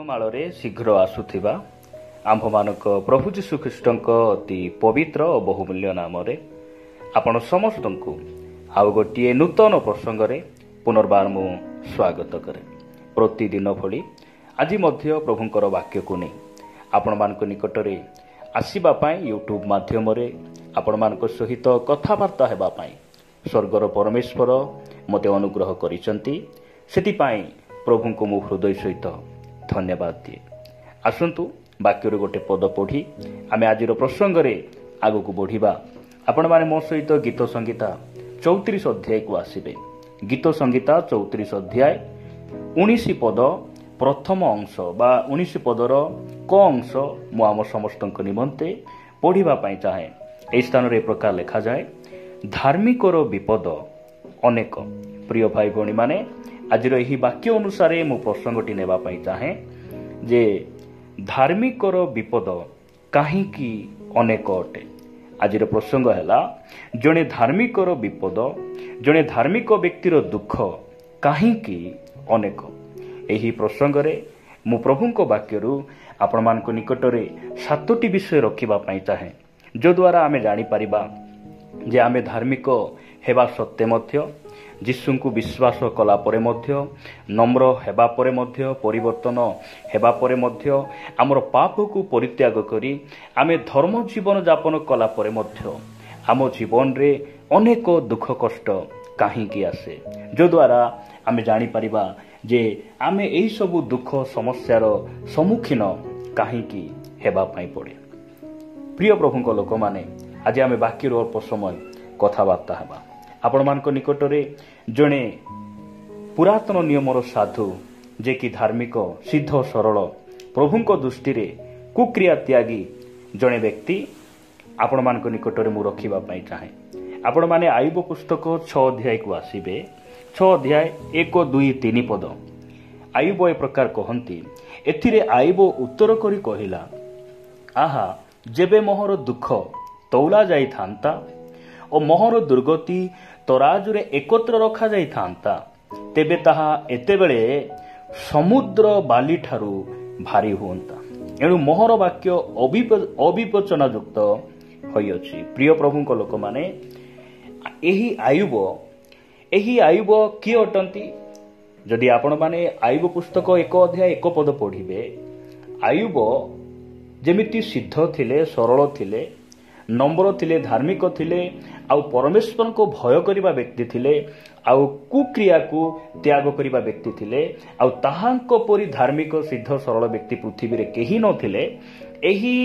ଦିନମାଳରେ ଶୀଘ୍ର ଆସୁଥିବା ଆମ୍ଭମାନଙ୍କ ପ୍ରଭୁ ଯୀଶୁଖ୍ରୀଷ୍ଟଙ୍କ ଅତି ପବିତ୍ର ଓ ବହୁମୂଲ୍ୟ ନାମରେ ଆପଣ ସମସ୍ତଙ୍କୁ ଆଉ ଗୋଟିଏ ନୂତନ ପ୍ରସଙ୍ଗରେ ପୁନର୍ବାର ମୁଁ ସ୍ୱାଗତ କରେ। ପ୍ରତିଦିନ ଭଳି ଆଜି ମଧ୍ୟ ପ୍ରଭୁଙ୍କର ବାକ୍ୟକୁ ନେଇ ଆପଣମାନଙ୍କ ନିକଟରେ ଆସିବା ପାଇଁ ୟୁଟ୍ୟୁବ୍ ମାଧ୍ୟମରେ ଆପଣମାନଙ୍କ ସହିତ କଥାବାର୍ତ୍ତା ହେବା ପାଇଁ ସ୍ୱର୍ଗର ପରମେଶ୍ୱର ମୋତେ ଅନୁଗ୍ରହ କରିଛନ୍ତି। ସେଥିପାଇଁ ପ୍ରଭୁଙ୍କୁ ମୁଁ ହୃଦୟ ସହିତ ଧନ୍ୟବାଦ ଦିଏ। ଆସନ୍ତୁ ବାକ୍ୟରୁ ଗୋଟେ ପଦ ପଢ଼ି ଆମେ ଆଜିର ପ୍ରସଙ୍ଗରେ ଆଗକୁ ବଢ଼ିବା। ଆପଣମାନେ ମୋ ସହିତ ଗୀତ ସଂହିତା 34 ଅଧ୍ୟାୟକୁ ଆସିବେ। ଗୀତ ସଂହିତା 34 ଅଧ୍ୟାୟ 19 ପଦ ପ୍ରଥମ ଅଂଶ ବା 19 ପଦର କ ଅଂଶ ମୁଁ ଆମ ସମସ୍ତଙ୍କ ନିମନ୍ତେ ପଢ଼ିବା ପାଇଁ ଚାହେଁ। ଏହି ସ୍ଥାନରେ ଏ ପ୍ରକାର ଲେଖାଯାଏ, ଧାର୍ମିକର ବିପଦ ଅନେକ। ପ୍ରିୟ ଭାଇ ଭଉଣୀମାନେ, ଆଜିର ଏହି ବାକ୍ୟ ଅନୁସାରେ ମୁଁ ପ୍ରସଙ୍ଗଟି ନେବା ପାଇଁ ଚାହେଁ ଯେ ଧାର୍ମିକର ବିପଦ କାହିଁକି ଅନେକ ଅଟେ। ଆଜିର ପ୍ରସଙ୍ଗ ହେଲା ଜଣେ ଧାର୍ମିକର ବିପଦ, ଜଣେ ଧାର୍ମିକ ବ୍ୟକ୍ତିର ଦୁଃଖ କାହିଁକି ଅନେକ। ଏହି ପ୍ରସଙ୍ଗରେ ମୁଁ ପ୍ରଭୁଙ୍କ ବାକ୍ୟରୁ ଆପଣମାନଙ୍କ ନିକଟରେ 7ଟି ବିଷୟ ରଖିବା ପାଇଁ ଚାହେଁ, ଯଦ୍ୱାରା ଆମେ ଜାଣିପାରିବା ଯେ ଆମେ ଧାର୍ମିକ ହେବା ସତ୍ତ୍ୱେ ମଧ୍ୟ, ଯୀଶୁଙ୍କୁ ବିଶ୍ୱାସ କଲା ପରେ ମଧ୍ୟ, ନମ୍ର ହେବା ପରେ ମଧ୍ୟ, ପରିବର୍ତ୍ତନ ହେବା ପରେ ମଧ୍ୟ, ଆମର ପାପକୁ ପରିତ୍ୟାଗ କରି ଆମେ ଧର୍ମ ଜୀବନ ଯାପନ କଲା ପରେ ମଧ୍ୟ ଆମ ଜୀବନରେ ଅନେକ ଦୁଃଖ କଷ୍ଟ କାହିଁକି ଆସେ, ଯଦ୍ୱାରା ଆମେ ଜାଣିପାରିବା ଯେ ଆମେ ଏହିସବୁ ଦୁଃଖ ସମସ୍ୟାର ସମ୍ମୁଖୀନ କାହିଁକି ହେବା ପାଇଁ ପଡ଼େ। ପ୍ରିୟ ପ୍ରଭୁଙ୍କ ଲୋକମାନେ, ଆଜି ଆମେ ବାକ୍ୟରୁ ଅଳ୍ପ ସମୟ କଥାବାର୍ତ୍ତା ହେବା। ଆପଣମାନଙ୍କ ନିକଟରେ ଜଣେ ପୁରାତନ ନିୟମର ସାଧୁ, ଯେ କି ଧାର୍ମିକ, ସିଦ୍ଧ, ସରଳ, ପ୍ରଭୁଙ୍କ ଦୃଷ୍ଟିରେ କୁକ୍ରିୟା ତ୍ୟାଗୀ ଜଣେ ବ୍ୟକ୍ତି ଆପଣମାନଙ୍କ ନିକଟରେ ମୁଁ ରଖିବା ପାଇଁ ଚାହେଁ। ଆପଣମାନେ ଆୟୁବ ପୁସ୍ତକ 6 ଅଧ୍ୟାୟକୁ ଆସିବେ। 6 ଅଧ୍ୟାୟ 1, 2, 3 ପଦ। ଆୟୁବ ଏ ପ୍ରକାର କହନ୍ତି, ଏଥିରେ ଆୟୁବ ଉତ୍ତର କରି କହିଲା, ଆହା, ଯେବେ ମୋହର ଦୁଃଖ ତଉଲା ଯାଇଥାନ୍ତା ଓ ମୋହର ଦୁର୍ଗତି ତରାଜୁରେ ଏକତ୍ର ରଖାଯାଇଥାନ୍ତା, ତେବେ ତାହା ଏତେବେଳେ ସମୁଦ୍ର ବାଲିଠାରୁ ଭାରି ହୁଅନ୍ତା। ଏଣୁ ମୋହର ବାକ୍ୟ ଅବିବେଚନାଯୁକ୍ତ ହୋଇଅଛି। ପ୍ରିୟ ପ୍ରଭୁଙ୍କ ଲୋକମାନେ, ଏହି ଆୟୁବ କିଏ ଅଟନ୍ତି? ଯଦି ଆପଣମାନେ ଆୟୁବ ପୁସ୍ତକ 1 ଅଧ୍ୟାୟ 1 ପଦ ପଢ଼ିବେ, ଆୟୁବ ଯେମିତି ସିଦ୍ଧ ଥିଲେ, ସରଳ ଥିଲେ, ନମ୍ର ଥିଲେ, ଧାର୍ମିକ ଥିଲେ, ଆଉ ପରମେଶ୍ୱରଙ୍କୁ ଭୟ କରିବା ବ୍ୟକ୍ତି ଥିଲେ, ଆଉ କୁକ୍ରିୟାକୁ ତ୍ୟାଗ କରିବା ବ୍ୟକ୍ତି ଥିଲେ, ଆଉ ତାହାଙ୍କ ପରି ଧାର୍ମିକ, ସିଦ୍ଧ, ସରଳ ବ୍ୟକ୍ତି ପୃଥିବୀରେ କେହି ନଥିଲେ। ଏହି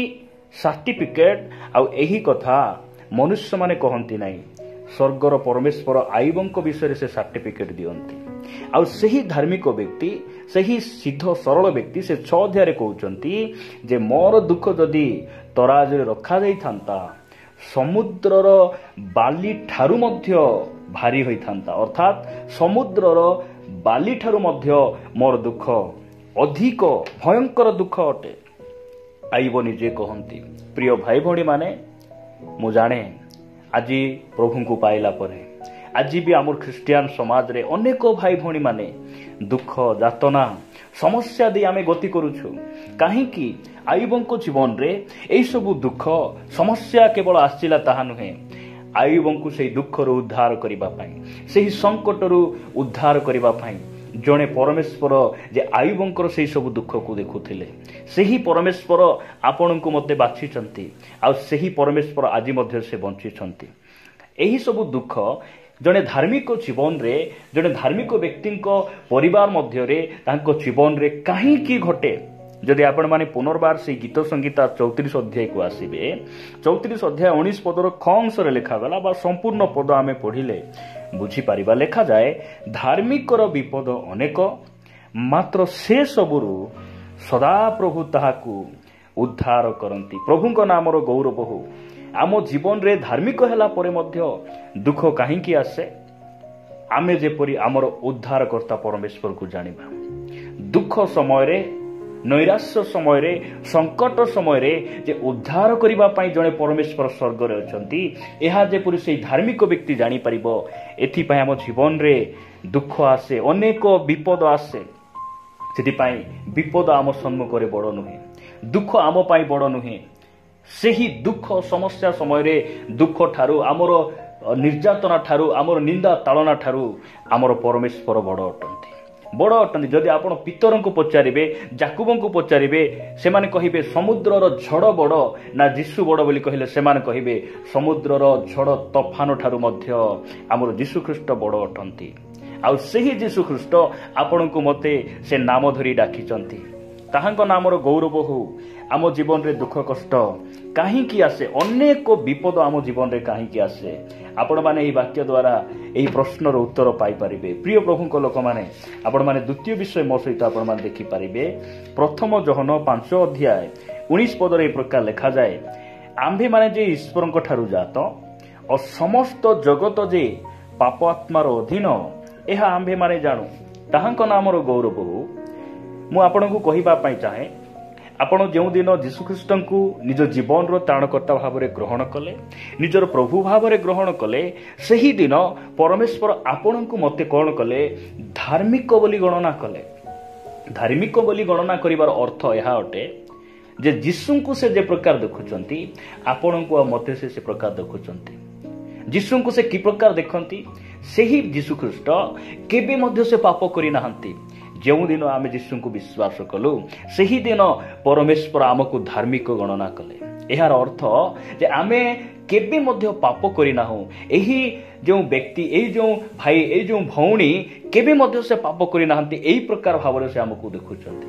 ସାର୍ଟିଫିକେଟ୍ ଆଉ ଏହି କଥା ମନୁଷ୍ୟମାନେ କହନ୍ତି ନାହିଁ। ସ୍ୱର୍ଗର ପରମେଶ୍ୱର ଆୟୁବଙ୍କ ବିଷୟରେ ସେ ସାର୍ଟିଫିକେଟ୍ ଦିଅନ୍ତି। ଆଉ ସେହି ଧାର୍ମିକ ବ୍ୟକ୍ତି, ସେହି ସିଦ୍ଧ ସରଳ ବ୍ୟକ୍ତି ସେ 6 ଅଧ୍ୟାୟରେ କହୁଛନ୍ତି ଯେ ମୋର ଦୁଃଖ ଯଦି ତରାଜୁରେ ରଖାଯାଇଥାନ୍ତା, ସମୁଦ୍ରର ବାଲିଠାରୁ ମଧ୍ୟ ଭାରି ହୋଇଥାନ୍ତା। ଅର୍ଥାତ୍ ସମୁଦ୍ରର ବାଲିଠାରୁ ମଧ୍ୟ ମୋର ଦୁଃଖ ଅଧିକ ଭୟଙ୍କର ଦୁଃଖ ଅଟେ। ଆୟୁବ ନିଜେ କହନ୍ତି। ପ୍ରିୟ ଭାଇ ଭଉଣୀମାନେ, ମୁଁ ଜାଣେ ଆଜି ପ୍ରଭୁଙ୍କୁ ପାଇଲା ପରେ ଆଜି ବି ଆମର ଖ୍ରୀଷ୍ଟିଆନ ସମାଜରେ ଅନେକ ଭାଇ ଭଉଣୀମାନେ ଦୁଃଖ, ଯାତନା, ସମସ୍ୟା ଦେଇ ଆମେ ଗତି କରୁଛୁ। କାହିଁକି? ଆୟୁବଙ୍କ ଜୀବନରେ ଏହିସବୁ ଦୁଃଖ ସମସ୍ୟା କେବଳ ଆସିଲା ତାହା ନୁହେଁ। ଆୟୁବଙ୍କୁ ସେହି ଦୁଃଖରୁ ଉଦ୍ଧାର କରିବା ପାଇଁ, ସେହି ସଙ୍କଟରୁ ଉଦ୍ଧାର କରିବା ପାଇଁ ଜଣେ ପରମେଶ୍ୱର ଯେ ଆୟୁବଙ୍କର ସେହି ସବୁ ଦୁଃଖକୁ ଦେଖୁଥିଲେ, ସେହି ପରମେଶ୍ୱର ଆପଣଙ୍କୁ ମୋତେ ବାଛିଛନ୍ତି, ଆଉ ସେହି ପରମେଶ୍ୱର ଆଜି ମଧ୍ୟ ସେ ବଞ୍ଚିଛନ୍ତି। ଏହିସବୁ ଦୁଃଖ ଜଣେ ଧାର୍ମିକ ଜୀବନରେ, ଜଣେ ଧାର୍ମିକ ବ୍ୟକ୍ତିଙ୍କ ପରିବାର ମଧ୍ୟରେ, ତାଙ୍କ ଜୀବନରେ କାହିଁକି ଘଟେ? ଯଦି ଆପଣମାନେ ପୁନର୍ବାର ସେହି ଗୀତ ସଂହିତା 34 ଅଧ୍ୟାୟକୁ ଆସିବେ, 34 ଅଧ୍ୟାୟ 19 ପଦର ଖ ଅଂଶରେ ଲେଖାଗଲା ବା ସମ୍ପୂର୍ଣ୍ଣ ପଦ ଆମେ ପଢ଼ିଲେ ବୁଝିପାରିବା। ଲେଖାଯାଏ, ଧାର୍ମିକର ବିପଦ ଅନେକ, ମାତ୍ର ସେ ସବୁରୁ ସଦାପ୍ରଭୁ ତାହାକୁ ଉଦ୍ଧାର କରନ୍ତି। ପ୍ରଭୁଙ୍କ ନାମର ଗୌରବ ହଉ। ଆମ ଜୀବନରେ ଧାର୍ମିକ ହେଲା ପରେ ମଧ୍ୟ ଦୁଃଖ କାହିଁକି ଆସେ? ଆମେ ଯେପରି ଆମର ଉଦ୍ଧାରକର୍ତ୍ତା ପରମେଶ୍ୱରକୁ ଜାଣିବା। ଦୁଃଖ ସମୟରେ, ନୈରାଶ୍ୟ ସମୟରେ, ସଙ୍କଟ ସମୟରେ ଯେ ଉଦ୍ଧାର କରିବା ପାଇଁ ଜଣେ ପରମେଶ୍ୱର ସ୍ୱର୍ଗରେ ଅଛନ୍ତି, ଏହା ଯେପରି ସେହି ଧାର୍ମିକ ବ୍ୟକ୍ତି ଜାଣିପାରିବ। ଏଥିପାଇଁ ଆମ ଜୀବନରେ ଦୁଃଖ ଆସେ, ଅନେକ ବିପଦ ଆସେ। ସେଥିପାଇଁ ବିପଦ ଆମ ସମ୍ମୁଖରେ ବଡ଼ ନୁହେଁ, ଦୁଃଖ ଆମ ପାଇଁ ବଡ଼ ନୁହେଁ। ସେହି ଦୁଃଖ ସମସ୍ୟା ସମୟରେ ଦୁଃଖ ଠାରୁ, ଆମର ନିର୍ଯାତନା ଠାରୁ, ଆମର ନିନ୍ଦା ତାଳନା ଠାରୁ ଆମର ପରମେଶ୍ୱର ବଡ଼ ଅଟନ୍ତି, ବଡ଼ ଅଟନ୍ତି। ଯଦି ଆପଣ ପିତରଙ୍କୁ ପଚାରିବେ, ଯାକୁବଙ୍କୁ ପଚାରିବେ, ସେମାନେ କହିବେ ସମୁଦ୍ରର ଝଡ଼ ବଡ଼ ନା ଯୀଶୁ ବଡ଼ ବୋଲି କହିଲେ ସେମାନେ କହିବେ ସମୁଦ୍ରର ଝଡ଼ ତୋଫାନ ଠାରୁ ମଧ୍ୟ ଆମର ଯୀଶୁଖ୍ରୀଷ୍ଟ ବଡ଼ ଅଟନ୍ତି। ଆଉ ସେହି ଯୀଶୁଖ୍ରୀଷ୍ଟ ଆପଣଙ୍କୁ ମୋତେ ସେ ନାମ ଧରି ଡାକିଛନ୍ତି। ତାହାଙ୍କ ନାମର ଗୌରବ ହଉ। ଆମ ଜୀବନରେ ଦୁଃଖ କଷ୍ଟ କାହିଁକି ଆସେ, ଅନେକ ବିପଦ ଆମ ଜୀବନରେ କାହିଁକି ଆସେ, ଆପଣମାନେ ଏହି ବାକ୍ୟ ଦ୍ୱାରା ଏହି ପ୍ରଶ୍ନର ଉତ୍ତର ପାଇପାରିବେ। ପ୍ରିୟ ପ୍ରଭୁଙ୍କ ଲୋକମାନେ, ଆପଣମାନେ ଦ୍ୱିତୀୟ ବିଷୟ ମୋ ସହିତ ଆପଣମାନେ ଦେଖିପାରିବେ। ପ୍ରଥମ ଯୋହନ 5 ଅଧ୍ୟାୟ 19 ପଦରେ ଏହି ପ୍ରକାର ଲେଖାଯାଏ, ଆମ୍ଭେମାନେ ଯେ ଈଶ୍ୱରଙ୍କ ଠାରୁ ଜାତ ଓ ସମସ୍ତ ଜଗତ ଯେ ପାପ ଆତ୍ମାର ଅଧୀନ, ଏହା ଆମ୍ଭେମାନେ ଜାଣୁ। ତାହାଙ୍କ ନାମର ଗୌରବ ହଉ। ମୁଁ ଆପଣଙ୍କୁ କହିବା ପାଇଁ ଚାହେଁ, ଆପଣ ଯେଉଁଦିନ ଯୀଶୁଖ୍ରୀଷ୍ଟଙ୍କୁ ନିଜ ଜୀବନର ତ୍ରାଣକର୍ତ୍ତା ଭାବରେ ଗ୍ରହଣ କଲେ, ନିଜର ପ୍ରଭୁ ଭାବରେ ଗ୍ରହଣ କଲେ, ସେହିଦିନ ପରମେଶ୍ୱର ଆପଣଙ୍କୁ ମୋତେ କ'ଣ କଲେ, ଧାର୍ମିକ ବୋଲି ଗଣନା କଲେ। ଧାର୍ମିକ ବୋଲି ଗଣନା କରିବାର ଅର୍ଥ ଏହା ଅଟେ ଯେ ଯୀଶୁଙ୍କୁ ସେ ଯେ ପ୍ରକାର ଦେଖୁଛନ୍ତି, ଆପଣଙ୍କୁ ଆଉ ମୋତେ ସେ ପ୍ରକାର ଦେଖୁଛନ୍ତି। ଯୀଶୁଙ୍କୁ ସେ କି ପ୍ରକାର ଦେଖନ୍ତି, ସେହି ଯୀଶୁଖ୍ରୀଷ୍ଟ କେବେ ମଧ୍ୟ ସେ ପାପ କରିନାହାନ୍ତି। ଯେଉଁଦିନ ଆମେ ଯୀଶୁଙ୍କୁ ବିଶ୍ୱାସ କଲୁ, ସେହିଦିନ ପରମେଶ୍ୱର ଆମକୁ ଧାର୍ମିକ ଗଣନା କଲେ। ଏହାର ଅର୍ଥ ଯେ ଆମେ କେବେ ମଧ୍ୟ ପାପ କରିନାହୁଁ। ଏହି ଯେଉଁ ବ୍ୟକ୍ତି, ଏହି ଯେଉଁ ଭାଇ, ଏହି ଯେଉଁ ଭଉଣୀ କେବେ ମଧ୍ୟ ସେ ପାପ କରିନାହାନ୍ତି। ଏହି ପ୍ରକାର ଭାବରେ ସେ ଆମକୁ ଦେଖୁଛନ୍ତି।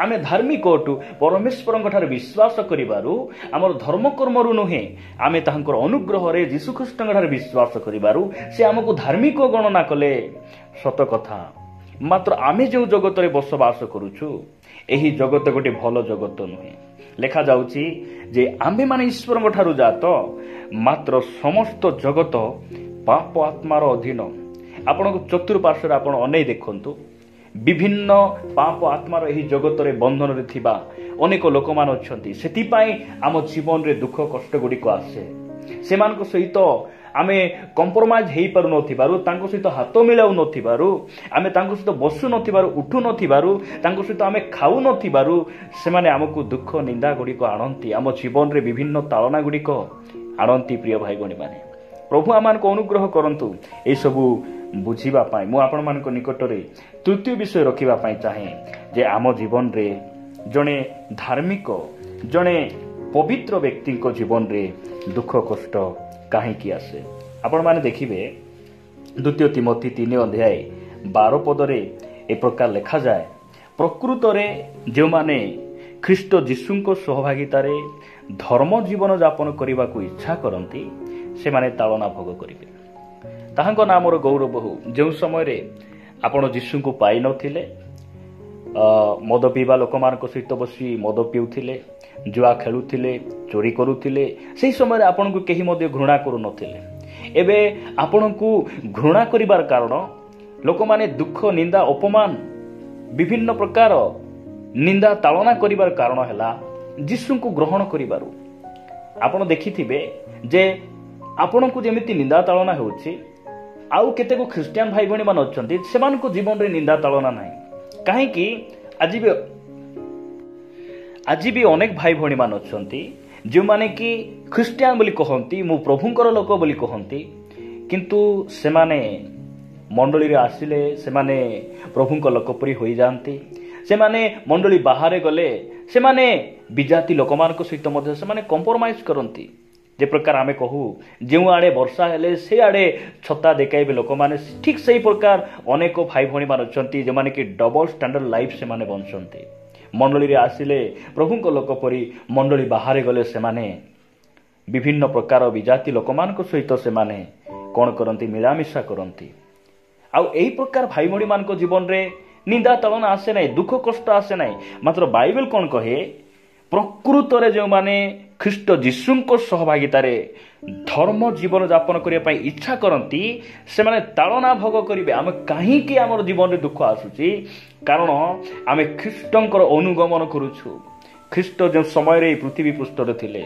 ଆମେ ଧାର୍ମିକ ଅଟୁ ପରମେଶ୍ୱରଙ୍କ ଠାରେ ବିଶ୍ୱାସ କରିବାରୁ, ଆମର ଧର୍ମକର୍ମରୁ ନୁହେଁ, ଆମେ ତାହାଙ୍କର ଅନୁଗ୍ରହରେ ଯୀଶୁଖ୍ରୀଷ୍ଟଙ୍କ ଠାରେ ବିଶ୍ୱାସ କରିବାରୁ ସେ ଆମକୁ ଧାର୍ମିକ ଗଣନା କଲେ। ସତ କଥା, ମାତ୍ର ଆମେ ଯେଉଁ ଜଗତରେ ବସବାସ କରୁଛୁ, ଏହି ଜଗତ ଗୋଟିଏ ଭଲ ଜଗତ ନୁହେଁ। ଲେଖାଯାଉଛି ଯେ ଆମ୍ଭେମାନେ ଈଶ୍ୱରଙ୍କ ଠାରୁ ଜାତ, ମାତ୍ର ସମସ୍ତ ଜଗତ ପାପ ଆତ୍ମାର ଅଧୀନ। ଆପଣଙ୍କ ଚତୁଃପାର୍ଶ୍ୱରେ ଆପଣ ଅନେଇ ଦେଖନ୍ତୁ, ବିଭିନ୍ନ ପାପ ଆତ୍ମାର ଏହି ଜଗତରେ ବନ୍ଧନରେ ଥିବା ଅନେକ ଲୋକମାନେ ଅଛନ୍ତି। ସେଥିପାଇଁ ଆମ ଜୀବନରେ ଦୁଃଖ କଷ୍ଟ ଗୁଡ଼ିକ ଆସେ। ସେମାନଙ୍କ ସହିତ ଆମେ କମ୍ପ୍ରମାଇଜ୍ ହେଇପାରୁନଥିବାରୁ, ତାଙ୍କ ସହିତ ହାତ ମିଳାଉ ନଥିବାରୁ, ଆମେ ତାଙ୍କ ସହିତ ବସୁ ନଥିବାରୁ, ଉଠୁ ନଥିବାରୁ, ତାଙ୍କ ସହିତ ଆମେ ଖାଉନଥିବାରୁ ସେମାନେ ଆମକୁ ଦୁଃଖ ନିନ୍ଦା ଗୁଡ଼ିକ ଆଣନ୍ତି। ଆମ ଜୀବନରେ ବିଭିନ୍ନ ତାଳନା ଗୁଡ଼ିକ ଆଣନ୍ତି। ପ୍ରିୟ ଭାଇ ଭଉଣୀମାନେ, ପ୍ରଭୁ ଆମମାନଙ୍କୁ ଅନୁଗ୍ରହ କରନ୍ତୁ ଏସବୁ ବୁଝିବା ପାଇଁ। ମୁଁ ଆପଣମାନଙ୍କ ନିକଟରେ ତୃତୀୟ ବିଷୟ ରଖିବା ପାଇଁ ଚାହେଁ ଯେ ଆମ ଜୀବନରେ ଜଣେ ଧାର୍ମିକ, ଜଣେ ପବିତ୍ର ବ୍ୟକ୍ତିଙ୍କ ଜୀବନରେ ଦୁଃଖ କଷ୍ଟ କାହିଁକି ଆସେ। ଆପଣମାନେ ଦେଖିବେ, ଦ୍ୱିତୀୟ ତିମୋଥୀ 3 ଅଧ୍ୟାୟ 12 ପଦରେ ଏ ପ୍ରକାର ଲେଖାଯାଏ, ପ୍ରକୃତରେ ଯେଉଁମାନେ ଖ୍ରୀଷ୍ଟ ଯୀଶୁଙ୍କ ସହଭାଗିତାରେ ଧର୍ମ ଜୀବନ ଯାପନ କରିବାକୁ ଇଚ୍ଛା କରନ୍ତି, ସେମାନେ ତାଳନା ଭୋଗ କରିବେ। ତାହାଙ୍କ ନାମର ଗୌରବ ହଉ। ଯେଉଁ ସମୟରେ ଆପଣ ଯୀଶୁଙ୍କୁ ପାଇନଥିଲେ, ମଦ ପିଇବା ଲୋକମାନଙ୍କ ସହିତ ବସି ମଦ ପିଉଥିଲେ, ଜୁଆ ଖେଳୁଥିଲେ, ଚୋରି କରୁଥିଲେ, ସେହି ସମୟରେ ଆପଣଙ୍କୁ କେହି ମଧ୍ୟ ଘୃଣା କରୁନଥିଲେ। ଏବେ ଆପଣଙ୍କୁ ଘୃଣା କରିବାର କାରଣ, ଲୋକମାନେ ଦୁଃଖ ନିନ୍ଦା ଅପମାନ ବିଭିନ୍ନ ପ୍ରକାର ନିନ୍ଦା ତାଳନା କରିବାର କାରଣ ହେଲା ଯୀଶୁଙ୍କୁ ଗ୍ରହଣ କରିବାରୁ। ଆପଣ ଦେଖିଥିବେ ଯେ ଆପଣଙ୍କୁ ଯେମିତି ନିନ୍ଦା ତାଳନା ହେଉଛି, ଆଉ କେତେକ ଖ୍ରୀଷ୍ଟିଆନ ଭାଇ ଭଉଣୀମାନେ ଅଛନ୍ତି, ସେମାନଙ୍କ ଜୀବନରେ ନିନ୍ଦା ତାଳନା ନାହିଁ। କାହିଁକି? ଆଜି ବି ଅନେକ ଭାଇ ଭଉଣୀମାନେ ଅଛନ୍ତି ଯେଉଁମାନେ କି ଖ୍ରୀଷ୍ଟିଆନ ବୋଲି କହନ୍ତି, ମୁଁ ପ୍ରଭୁଙ୍କର ଲୋକ ବୋଲି କହନ୍ତି, କିନ୍ତୁ ସେମାନେ ମଣ୍ଡଳୀରେ ଆସିଲେ ସେମାନେ ପ୍ରଭୁଙ୍କ ଲୋକ ପରି ହୋଇଯାଆନ୍ତି। ସେମାନେ ମଣ୍ଡଳୀ ବାହାରେ ଗଲେ ସେମାନେ ବିଜାତି ଲୋକମାନଙ୍କ ସହିତ ମଧ୍ୟ ସେମାନେ କମ୍ପ୍ରମାଇଜ୍ କରନ୍ତି। ଯେ ପ୍ରକାର ଆମେ କହୁ, ଯେଉଁଆଡ଼େ ବର୍ଷା ହେଲେ ସେଆଡ଼େ ଛତା ଦେଖାଇବେ ଲୋକମାନେ, ଠିକ୍ ସେହି ପ୍ରକାର ଅନେକ ଭାଇ ଭଉଣୀମାନେ ଅଛନ୍ତି ଯେଉଁମାନେ କି ଡବଲ୍ ଷ୍ଟାଣ୍ଡାର୍ଡ ଲାଇଫ୍ ସେମାନେ ବଞ୍ଚନ୍ତି। ମଣ୍ଡଳୀରେ ଆସିଲେ ପ୍ରଭୁଙ୍କ ଲୋକ ପରି, ମଣ୍ଡଳୀ ବାହାରେ ଗଲେ ସେମାନେ ବିଭିନ୍ନ ପ୍ରକାର ବିଜାତି ଲୋକମାନଙ୍କ ସହିତ ସେମାନେ କ'ଣ କରନ୍ତି, ମିଳାମିଶା କରନ୍ତି। ଆଉ ଏହି ପ୍ରକାର ଭାଇ ଭଉଣୀମାନଙ୍କ ଜୀବନରେ ନିନ୍ଦା ତାଳନା ଆସେ ନାହିଁ, ଦୁଃଖ କଷ୍ଟ ଆସେ ନାହିଁ। ମାତ୍ର ବାଇବେଲ କ'ଣ କହେ, ପ୍ରକୃତରେ ଯେଉଁମାନେ ଖ୍ରୀଷ୍ଟ ଯୀଶୁଙ୍କ ସହଭାଗିତାରେ ଧର୍ମ ଜୀବନ ଯାପନ କରିବା ପାଇଁ ଇଚ୍ଛା କରନ୍ତି, ସେମାନେ ତାଳନା ଭୋଗ କରିବେ। ଆମେ କାହିଁକି ଆମର ଜୀବନରେ ଦୁଃଖ ଆସୁଛି? କାରଣ ଆମେ ଖ୍ରୀଷ୍ଟଙ୍କର ଅନୁଗମନ କରୁଛୁ। ଖ୍ରୀଷ୍ଟ ଯେଉଁ ସମୟରେ ଏହି ପୃଥିବୀ ପୃଷ୍ଠରେ ଥିଲେ,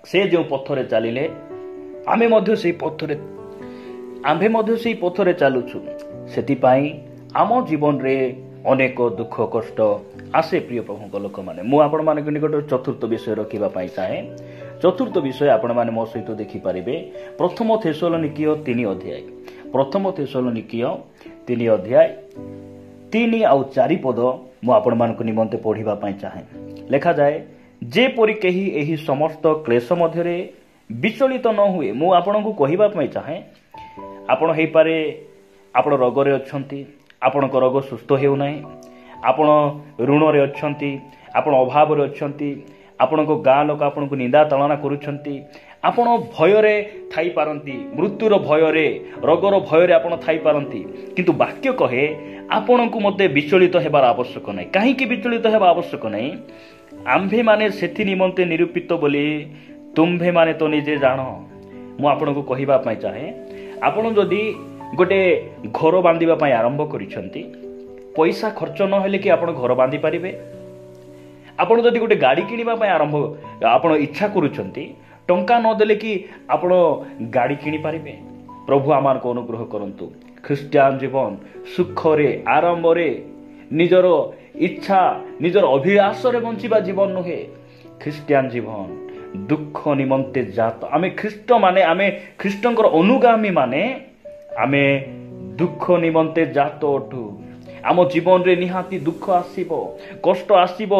ସେ ଯେଉଁ ପଥରେ ଚାଲିଲେ, ଆମେ ମଧ୍ୟ ସେହି ପଥରେ ଚାଲୁଛୁ। ସେଥିପାଇଁ ଆମ ଜୀବନରେ ଅନେକ ଦୁଃଖ କଷ୍ଟ ଆସେ ପ୍ରିୟ ପ୍ରଭୁଙ୍କ ଲୋକମାନେ। ମୁଁ ଆପଣମାନଙ୍କ ନିକଟରେ ଚତୁର୍ଥ ବିଷୟ ରଖିବା ପାଇଁ ଚାହେଁ। ଚତୁର୍ଥ ବିଷୟ ଆପଣମାନେ ମୋ ସହିତ ଦେଖିପାରିବେ ପ୍ରଥମ ଥେସଲୋନିକୀୟ 3 ଅଧ୍ୟାୟ। ପ୍ରଥମ ଥେସଲୋନିକୀୟ 3 ଅଧ୍ୟାୟ 3 ଆଉ 4 ପଦ ମୁଁ ଆପଣମାନଙ୍କ ନିମନ୍ତେ ପଢ଼ିବା ପାଇଁ ଚାହେଁ। ଲେଖାଯାଏ, ଯେପରି କେହି ଏହି ସମସ୍ତ କ୍ଲେଶ ମଧ୍ୟରେ ବିଚଳିତ ନ ହୁଏ। ମୁଁ ଆପଣଙ୍କୁ କହିବା ପାଇଁ ଚାହେଁ, ଆପଣ ହେଇପାରେ ଆପଣ ରୋଗରେ ଅଛନ୍ତି, ଆପଣଙ୍କ ରୋଗ ସୁସ୍ଥ ହେଉନାହିଁ, ଆପଣ ଋଣରେ ଅଛନ୍ତି, ଆପଣ ଅଭାବରେ ଅଛନ୍ତି, ଆପଣଙ୍କ ଗାଁ ଲୋକ ଆପଣଙ୍କୁ ନିନ୍ଦା ତାଳନା କରୁଛନ୍ତି, ଆପଣ ଭୟରେ ଥାଇପାରନ୍ତି, ମୃତ୍ୟୁର ଭୟରେ, ରୋଗର ଭୟରେ ଆପଣ ଥାଇପାରନ୍ତି। କିନ୍ତୁ ବାକ୍ୟ କହେ ଆପଣଙ୍କୁ ମୋତେ ବିଚଳିତ ହେବାର ଆବଶ୍ୟକ ନାହିଁ। କାହିଁକି ବିଚଳିତ ହେବା ଆବଶ୍ୟକ ନାହିଁ? ଆମ୍ଭେମାନେ ସେଥି ନିମନ୍ତେ ନିରୂପିତ ବୋଲି ତୁମ୍ଭେମାନେ ତ ନିଜେ ଜାଣ। ମୁଁ ଆପଣଙ୍କୁ କହିବା ପାଇଁ ଚାହେଁ, ଆପଣ ଯଦି ଗୋଟେ ଘର ବାନ୍ଧିବା ପାଇଁ ଆରମ୍ଭ କରିଛନ୍ତି, ପଇସା ଖର୍ଚ୍ଚ ନହେଲେ କି ଆପଣ ଘର ବାନ୍ଧି ପାରିବେ? ଆପଣ ଯଦି ଗୋଟେ ଗାଡ଼ି କିଣିବା ପାଇଁ ଆପଣ ଇଚ୍ଛା କରୁଛନ୍ତି, ଟଙ୍କା ନଦେଲେ କି ଆପଣ ଗାଡ଼ି କିଣିପାରିବେ? ପ୍ରଭୁ ଆମମାନଙ୍କୁ ଅନୁଗ୍ରହ କରନ୍ତୁ। ଖ୍ରୀଷ୍ଟିଆନ ଜୀବନ ସୁଖରେ ଆରମ୍ଭରେ ନିଜର ଇଚ୍ଛା ନିଜର ଅଭିଳାଷରେ ବଞ୍ଚିବା ଜୀବନ ନୁହେଁ। ଖ୍ରୀଷ୍ଟିଆନ ଜୀବନ ଦୁଃଖ ନିମନ୍ତେ ଜାତ। ଆମେ ଖ୍ରୀଷ୍ଟଙ୍କର ଅନୁଗାମୀ ମାନେ ଆମେ ଦୁଃଖ ନିମନ୍ତେ ଜାତ ଅଟୁ। ଆମ ଜୀବନରେ ନିହାତି ଦୁଃଖ ଆସିବ, କଷ୍ଟ ଆସିବ।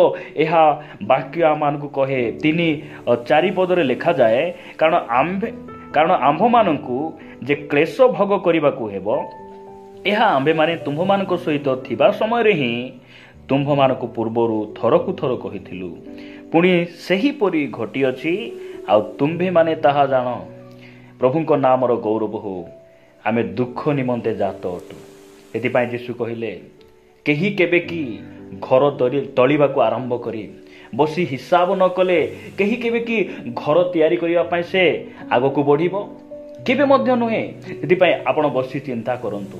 ଏହା ବାକ୍ୟ ଆମମାନଙ୍କୁ କହେ। 3:4 ପଦରେ ଲେଖାଯାଏ, କାରଣ ଆମ୍ଭମାନଙ୍କୁ ଯେ କ୍ଲେଶ ଭୋଗ କରିବାକୁ ହେବ, ଏହା ଆମ୍ଭେମାନେ ତୁମ୍ଭମାନଙ୍କ ସହିତ ଥିବା ସମୟରେ ହିଁ ତୁମ୍ଭମାନଙ୍କୁ ପୂର୍ବରୁ ଥରକୁ ଥର କହିଥିଲୁ। ପୁଣି ସେହିପରି ଘଟିଅଛି, ଆଉ ତୁମ୍ଭେମାନେ ତାହା ଜାଣ। ପ୍ରଭୁଙ୍କ ନାମର ଗୌରବ ହଉ। ଆମେ ଦୁଃଖ ନିମନ୍ତେ ଜାତ ଅଟୁ। ସେଥିପାଇଁ ଯୀଶୁ କହିଲେ, କେହି କେବେ କି ଘର ତଳିବାକୁ ଆରମ୍ଭ କରି ବସି ହିସାବ ନ କଲେ କେହି କେବେ କି ଘର ତିଆରି କରିବା ପାଇଁ ସେ ଆଗକୁ ବଢ଼ିବ? କେବେ ମଧ୍ୟ ନୁହେଁ। ସେଥିପାଇଁ ଆପଣ ବସି ଚିନ୍ତା କରନ୍ତୁ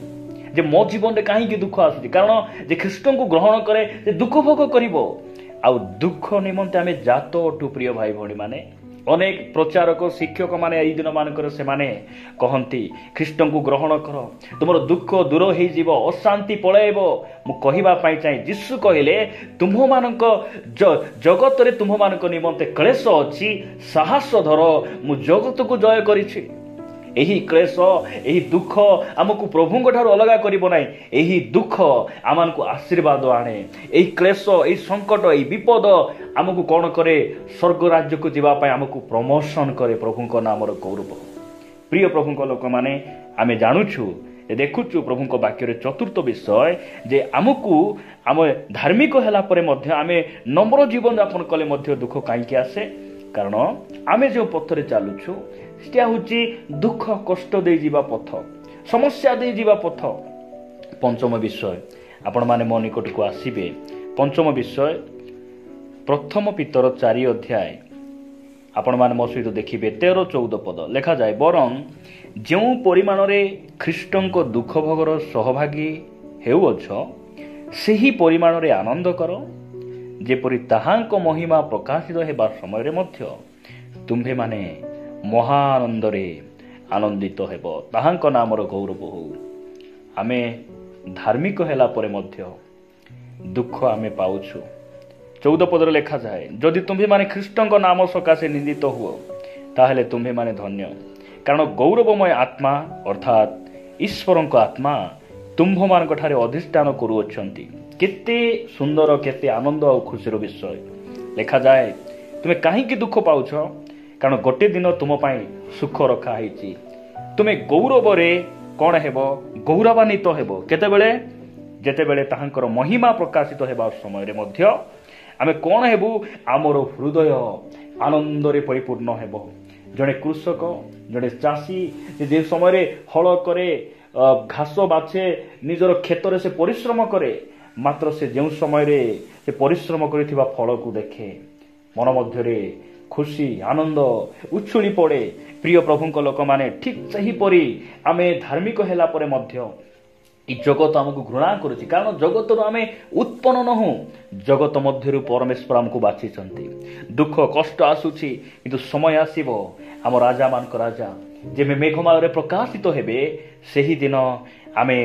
ଯେ ମୋ ଜୀବନରେ କାହିଁକି ଦୁଃଖ ଆସୁଛି? କାରଣ ଯେ ଖ୍ରୀଷ୍ଟଙ୍କୁ ଗ୍ରହଣ କରେ ସେ ଦୁଃଖ ଭୋଗ କରିବ। ଆଉ ଦୁଃଖ ନିମନ୍ତେ ଆମେ ଜାତ ଅଟୁ। ପ୍ରିୟ ଭାଇ ଭଉଣୀମାନେ, ଅନେକ ପ୍ରଚାରକ ଶିକ୍ଷକମାନେ ଏଇ ଦିନମାନଙ୍କରେ ସେମାନେ କହନ୍ତି, ଖ୍ରୀଷ୍ଟଙ୍କୁ ଗ୍ରହଣ କର, ତୁମର ଦୁଃଖ ଦୂର ହେଇଯିବ, ଅଶାନ୍ତି ପଳାଇବ। ମୁଁ କହିବା ପାଇଁ ଚାହେଁ, ଯୀଶୁ କହିଲେ ତୁମ୍ଭମାନଙ୍କ ଜଗତରେ ତୁମ୍ଭମାନଙ୍କ ନିମନ୍ତେ କ୍ଲେଶ ଅଛି, ସାହସ ଧର, ମୁଁ ଜଗତକୁ ଜୟ କରିଛି। ଏହି କ୍ଲେଶ, ଏହି ଦୁଃଖ ଆମକୁ ପ୍ରଭୁଙ୍କ ଠାରୁ ଅଲଗା କରିବ ନାହିଁ। ଏହି ଦୁଃଖ ଆମକୁ ଆଶୀର୍ବାଦ ଆଣେ। ଏହି କ୍ଲେଶ, ଏହି ସଙ୍କଟ, ଏହି ବିପଦ ଆମକୁ କ'ଣ କରେ? ସ୍ୱର୍ଗ ରାଜ୍ୟକୁ ଯିବା ପାଇଁ ଆମକୁ ପ୍ରମୋସନ କରେ। ପ୍ରଭୁଙ୍କ ନାମର ଗୌରବ। ପ୍ରିୟ ପ୍ରଭୁଙ୍କ ଲୋକମାନେ, ଆମେ ଜାଣୁଛୁ, ଦେଖୁଛୁ ପ୍ରଭୁଙ୍କ ବାକ୍ୟରେ ଚତୁର୍ଥ ବିଷୟ ଯେ ଆମକୁ ଆମେ ଧାର୍ମିକ ହେଲା ପରେ ମଧ୍ୟ ଆମେ ନମ୍ର ଜୀବନଯାପନ କଲେ ମଧ୍ୟ ଦୁଃଖ କାହିଁକି ଆସେ? କାରଣ ଆମେ ଯେଉଁ ପଥରେ ଚାଲୁଛୁ ସେଟା ହେଉଛି ଦୁଃଖ କଷ୍ଟ ଦେଇଯିବା ପଥ, ସମସ୍ୟା ଦେଇଯିବା ପଥ। ପଞ୍ଚମ ବିଷୟ, ଆପଣମାନେ ମୋ ନିକଟକୁ ଆସିବେ। ପଞ୍ଚମ ବିଷୟ ପ୍ରଥମ ପିତର 4 ଅଧ୍ୟାୟ ଆପଣମାନେ ମୋ ସହିତ ଦେଖିବେ 13-14 ପଦ। ଲେଖାଯାଏ, ବରଂ ଯେଉଁ ପରିମାଣରେ ଖ୍ରୀଷ୍ଟଙ୍କ ଦୁଃଖ ଭୋଗର ସହଭାଗୀ ହେଉଅଛ, ସେହି ପରିମାଣରେ ଆନନ୍ଦ କର, ଯେପରି ତାହାଙ୍କ ମହିମା ପ୍ରକାଶିତ ହେବା ସମୟରେ ମଧ୍ୟ ତୁମ୍ଭେମାନେ ମହାନନ୍ଦରେ ଆନନ୍ଦିତ ହେବ। ତାହାଙ୍କ ନାମର ଗୌରବ ହଉ। ଆମେ ଧାର୍ମିକ ହେଲା ପରେ ମଧ୍ୟ ଦୁଃଖ ଆମେ ପାଉଛୁ। 14 ପଦରେ ଲେଖାଯାଏ, ଯଦି ତୁମ୍ଭେମାନେ ଖ୍ରୀଷ୍ଟଙ୍କ ନାମ ସକାଶେ ନିନ୍ଦିତ ହୁଅ, ତାହେଲେ ତୁମ୍ଭେମାନେ ଧନ୍ୟ, କାରଣ ଗୌରବମୟ ଆତ୍ମା ଅର୍ଥାତ୍ ଈଶ୍ୱରଙ୍କ ଆତ୍ମା ତୁମ୍ଭମାନଙ୍କ ଠାରେ ଅଧିଷ୍ଠାନ କରୁଅଛନ୍ତି। କେତେ ସୁନ୍ଦର, କେତେ ଆନନ୍ଦ ଆଉ ଖୁସିର ବିଷୟ। ଲେଖାଯାଏ, ତୁମେ କାହିଁକି ଦୁଃଖ ପାଉଛ? କାରଣ ଗୋଟେ ଦିନ ତୁମ ପାଇଁ ସୁଖ ରଖା ହେଇଛି। ତୁମେ ଗୌରବରେ କ'ଣ ହେବ? ଗୌରବାନ୍ୱିତ ହେବ। କେତେବେଳେ? ଯେତେବେଳେ ତାହାଙ୍କର ମହିମା ପ୍ରକାଶିତ ହେବା ସମୟରେ ମଧ୍ୟ ଆମେ କ'ଣ ହେବୁ? ଆମର ହୃଦୟ ଆନନ୍ଦରେ ପରିପୂର୍ଣ୍ଣ ହେବ। ଜଣେ କୃଷକ, ଜଣେ ଚାଷୀ ଯେ ସମୟରେ ହଳ କରେ, ଘାସ ବାଛେ, ନିଜର କ୍ଷେତରେ ସେ ପରିଶ୍ରମ କରେ, ମାତ୍ର ସେ ଯେଉଁ ସମୟରେ ସେ ପରିଶ୍ରମ କରିଥିବା ଫଳକୁ ଦେଖେ, ମନ ମଧ୍ୟରେ ଖୁସି ଆନନ୍ଦ ଉଛୁଳି ପଡ଼େ। ପ୍ରିୟ ପ୍ରଭୁଙ୍କ ଲୋକମାନେ, ଠିକ୍ ସେହିପରି ଆମେ ଧାର୍ମିକ ହେଲା ପରେ ମଧ୍ୟ এই ଜଗତ ଆମକୁ ଘୃଣା କରୁଛି। କାରଣ ଜଗତରୁ ଆମେ ଉତ୍ପନ୍ନ ନହୁଁ, ଜଗତ ମଧ୍ୟରୁ ପରମେଶ୍ୱର ଆମକୁ ବାଛିଛନ୍ତି। ଦୁଃଖ କଷ୍ଟ ଆସୁଛି, କିନ୍ତୁ ସମୟ ଆସିବ ଆମ ରାଜାମାନଙ୍କ ରାଜା ଯେବେ ମେଘମାଳରେ ପ୍ରକାଶିତ ହେବେ, ସେହିଦିନ ଆମେ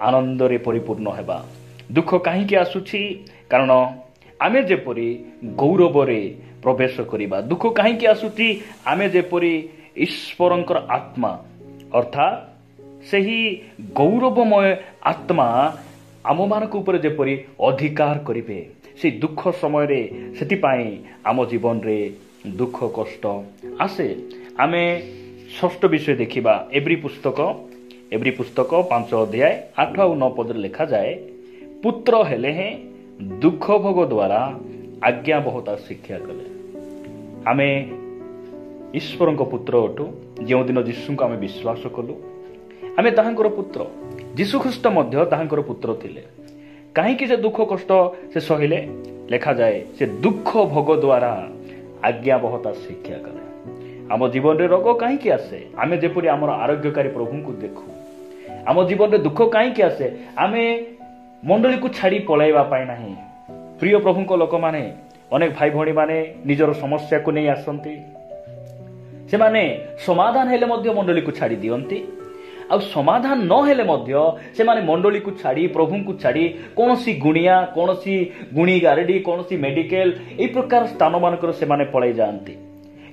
ଆନନ୍ଦରେ ପରିପୂର୍ଣ୍ଣ ହେବା। ଦୁଃଖ କାହିଁକି ଆସୁଛି? କାରଣ ଆମେ ଯେପରି ଗୌରବରେ ପ୍ରବେଶ କରିବା। ଦୁଃଖ କାହିଁକି ଆସୁଛି? ଆମେ ଯେପରି ଈଶ୍ୱରଙ୍କର ଆତ୍ମା ଅର୍ଥାତ୍ ସେହି ଗୌରବମୟ ଆତ୍ମା ଆମମାନଙ୍କ ଉପରେ ଯେପରି ଅଧିକାର କରିବେ ସେହି ଦୁଃଖ ସମୟରେ। ସେଥିପାଇଁ ଆମ ଜୀବନରେ ଦୁଃଖ କଷ୍ଟ ଆସେ। ଆମେ ଷଷ୍ଠ ବିଷୟ ଦେଖିବା। ଏବ୍ରୀ ପୁସ୍ତକ 5 ଅଧ୍ୟାୟ 8 ଆଉ 9 ପଦରେ ଲେଖାଯାଏ, ପୁତ୍ର ହେଲେ ହେଁ ଦୁଃଖ ଭୋଗ ଦ୍ୱାରା ଆଜ୍ଞାବହତା ଶିକ୍ଷା କଲେ। ଆମେ ଈଶ୍ୱରଙ୍କ ପୁତ୍ର ଅଟୁ। ଯେଉଁଦିନ ଯୀଶୁଙ୍କୁ ଆମେ ବିଶ୍ୱାସ କଲୁ ଆମେ ତାହାଙ୍କର ପୁତ୍ର। ଯୀଶୁଖ୍ରୀଷ୍ଟ ମଧ୍ୟ ତାହାଙ୍କର ପୁତ୍ର ଥିଲେ। କାହିଁକି ସେ ଦୁଃଖ କଷ୍ଟ ସେ ସହିଲେ? ଲେଖାଯାଏ ସେ ଦୁଃଖ ଭୋଗ ଦ୍ୱାରା ଆଜ୍ଞାବହତା ଶିକ୍ଷା କଲେ। ଆମ ଜୀବନରେ ରୋଗ କାହିଁକି ଆସେ? ଆମେ ଯେପରି ଆମର ଆରୋଗ୍ୟକାରୀ ପ୍ରଭୁଙ୍କୁ ଦେଖୁ। ଆମ ଜୀବନରେ ଦୁଃଖ କାହିଁକି ଆସେ? ଆମେ ମଣ୍ଡଳୀକୁ ଛାଡ଼ି ପଳାଇବା ପାଇଁ ନାହିଁ। ପ୍ରିୟ ପ୍ରଭୁଙ୍କ ଲୋକମାନେ, ଅନେକ ଭାଇ ଭଉଣୀମାନେ ନିଜର ସମସ୍ୟାକୁ ନେଇ ଆସନ୍ତି। ସେମାନେ ସମାଧାନ ହେଲେ ମଧ୍ୟ ମଣ୍ଡଳୀକୁ ଛାଡ଼ି ଦିଅନ୍ତି। ଆଉ ସମାଧାନ ନ ହେଲେ ମଧ୍ୟ ସେମାନେ ମଣ୍ଡଳୀକୁ ଛାଡ଼ି ପ୍ରଭୁଙ୍କୁ ଛାଡ଼ି କୌଣସି ଗୁଣିଆ, କୌଣସି ଗୁଣି ଗାରେଡ଼ି, କୌଣସି ମେଡିକାଲ ଏହି ପ୍ରକାର ସ୍ଥାନମାନଙ୍କର ସେମାନେ ପଳାଇ ଯାଆନ୍ତି।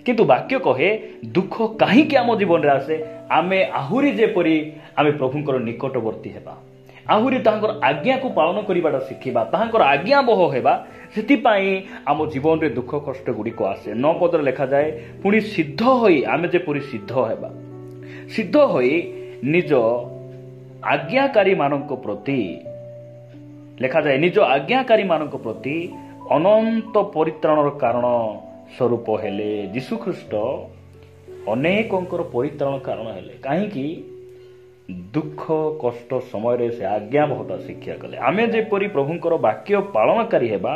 କିନ୍ତୁ ବାକ୍ୟ କହେ ଦୁଃଖ କାହିଁକି ଆମ ଜୀବନରେ ଆସେ? ଆମେ ଆହୁରି ଯେପରି ଆମେ ପ୍ରଭୁଙ୍କର ନିକଟବର୍ତ୍ତୀ ହେବା, ଆହୁରି ତାହାଙ୍କର ଆଜ୍ଞାକୁ ପାଳନ କରିବାଟା ଶିଖିବା, ତାହାଙ୍କର ଆଜ୍ଞାବହ ହେବା, ସେଥିପାଇଁ ଆମ ଜୀବନରେ ଦୁଃଖ କଷ୍ଟ ଗୁଡ଼ିକ ଆସେ। 9 ପଦରେ ଲେଖାଯାଏ, ପୁଣି ସିଦ୍ଧ ହୋଇ ଆମେ ଯେପରି ସିଦ୍ଧ ହେବା, ସିଦ୍ଧ ହୋଇ ନିଜ ଆଜ୍ଞାକାରୀମାନଙ୍କ ପ୍ରତି ଲେଖାଯାଏ, ନିଜ ଆଜ୍ଞାକାରୀମାନଙ୍କ ପ୍ରତି ଅନନ୍ତ ପରିତ୍ରାଣର କାରଣ ସ୍ୱରୂପ ହେଲେ। ଯୀଶୁଖ୍ରୀଷ୍ଟ ଅନେକଙ୍କର ପରିତ୍ରାଣ କାରଣ ହେଲେ। କାହିଁକି? ଦୁଃଖ କଷ୍ଟ ସମୟରେ ସେ ଆଜ୍ଞାବହତା ଶିକ୍ଷା କଲେ। ଆମେ ଯେପରି ପ୍ରଭୁଙ୍କର ବାକ୍ୟ ପାଳନକାରୀ ହେବା,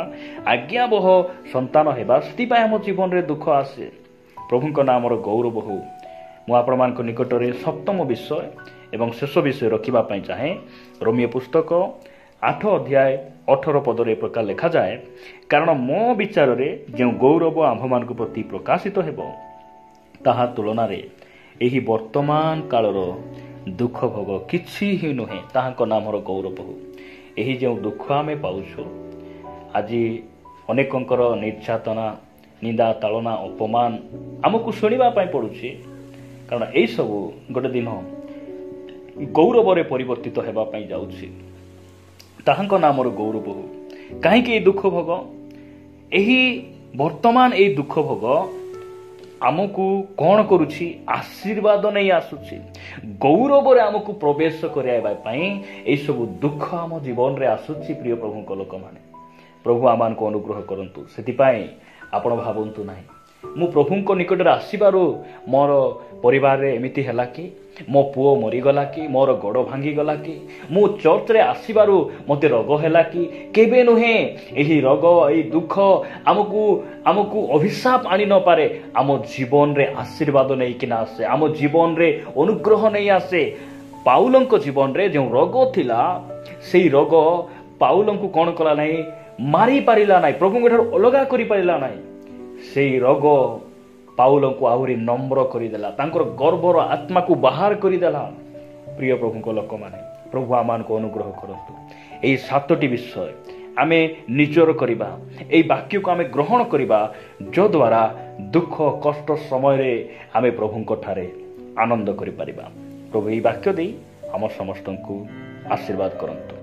ଆଜ୍ଞାବହ ସନ୍ତାନ ହେବା, ସେଥିପାଇଁ ଆମ ଜୀବନରେ ଦୁଃଖ ଆସେ। ପ୍ରଭୁଙ୍କ ନାମର ଗୌରବ ହେଉ। ମୁଁ ଆପଣମାନଙ୍କ ନିକଟରେ ସପ୍ତମ ବିଷୟ ଏବଂ ଶେଷ ବିଷୟ ରଖିବା ପାଇଁ ଚାହେଁ। ରୋମିଓ ପୁସ୍ତକ 8 ଅଧ୍ୟାୟ 18 ପଦରେ ଏ ପ୍ରକାର ଲେଖାଯାଏ, କାରଣ ମୋ ବିଚାରରେ ଯେଉଁ ଗୌରବ ଆମ୍ଭମାନଙ୍କ ପ୍ରତି ପ୍ରକାଶିତ ହେବ ତାହା ତୁଳନାରେ ଏହି ବର୍ତ୍ତମାନ କାଳର ଦୁଃଖ ଭୋଗ କିଛି ହିଁ ନୁହେଁ। ତାହାଙ୍କ ନାମର ଗୌରବ ହେଉ। ଏହି ଯେଉଁ ଦୁଃଖ ଆମେ ପାଉଛୁ, ଆଜି ଅନେକଙ୍କର ନିର୍ଯାତନା, ନିନ୍ଦା, ତାଳନା, ଅପମାନ ଆମକୁ ଶୁଣିବା ପାଇଁ ପଡ଼ୁଛି। କାରଣ ଏହିସବୁ ଗୋଟେ ଦିନ ଗୌରବରେ ପରିବର୍ତ୍ତିତ ହେବା ପାଇଁ ଯାଉଛି। ତାହାଙ୍କ ନାମର ଗୌରବ ହେଉ। କାହିଁକି ଏହି ଦୁଃଖ ଭୋଗ? ଏହି ବର୍ତ୍ତମାନ ଏହି ଦୁଃଖ ଭୋଗ ଆମକୁ କ'ଣ କରୁଛି? ଆଶୀର୍ବାଦ ନେଇ ଆସୁଛି। ଗୌରବରେ ଆମକୁ ପ୍ରବେଶ କରାଇବା ପାଇଁ ଏହିସବୁ ଦୁଃଖ ଆମ ଜୀବନରେ ଆସୁଛି। ପ୍ରିୟ ପ୍ରଭୁଙ୍କ ଲୋକମାନେ, ପ୍ରଭୁ ଆମମାନଙ୍କୁ ଅନୁଗ୍ରହ କରନ୍ତୁ। ସେଥିପାଇଁ ଆପଣ ଭାବନ୍ତୁ ନାହିଁ, ମୁଁ ପ୍ରଭୁଙ୍କ ନିକଟରେ ଆସିବାରୁ ମୋର ପରିବାରରେ ଏମିତି ହେଲା କି, ମୋ ପୁଅ ମରିଗଲା କି, ମୋର ଗୋଡ଼ ଭାଙ୍ଗିଗଲା କି, ମୁଁ ଚର୍ଚ୍ଚରେ ଆସିବାରୁ ମୋତେ ରୋଗ ହେଲା କି? କେବେ ନୁହେଁ। ଏହି ରୋଗ, ଏହି ଦୁଃଖ ଆମକୁ ଅଭିଶାପ ଆଣି ନପାରେ। ଆମ ଜୀବନରେ ଆଶୀର୍ବାଦ ନେଇକିନା ଆସେ, ଆମ ଜୀବନରେ ଅନୁଗ୍ରହ ନେଇ ଆସେ। ପାଉଲଙ୍କ ଜୀବନରେ ଯେଉଁ ରୋଗ ଥିଲା, ସେଇ ରୋଗ ପାଉଲଙ୍କୁ କ'ଣ କଲା ନାହିଁ? ମାରିପାରିଲା ନାହିଁ, ପ୍ରଭୁଙ୍କ ଠାରୁ ଅଲଗା କରିପାରିଲା ନାହିଁ। ସେଇ ରୋଗ ପାଉଲଙ୍କୁ ଆହୁରି ନମ୍ର କରିଦେଲା, ତାଙ୍କର ଗର୍ଭର ଆତ୍ମାକୁ ବାହାର କରିଦେଲା। ପ୍ରିୟ ପ୍ରଭୁଙ୍କ ଲୋକମାନେ, ପ୍ରଭୁ ଆମମାନଙ୍କୁ ଅନୁଗ୍ରହ କରନ୍ତୁ। ଏହି 7ଟି ବିଷୟ ଆମେ ନିଜର କରିବା, ଏହି ବାକ୍ୟକୁ ଆମେ ଗ୍ରହଣ କରିବା, ଯଦ୍ୱାରା ଦୁଃଖ କଷ୍ଟ ସମୟରେ ଆମେ ପ୍ରଭୁଙ୍କ ଠାରେ ଆନନ୍ଦ କରିପାରିବା। ପ୍ରଭୁ ଏହି ବାକ୍ୟ ଦେଇ ଆମ ସମସ୍ତଙ୍କୁ ଆଶୀର୍ବାଦ କରନ୍ତୁ।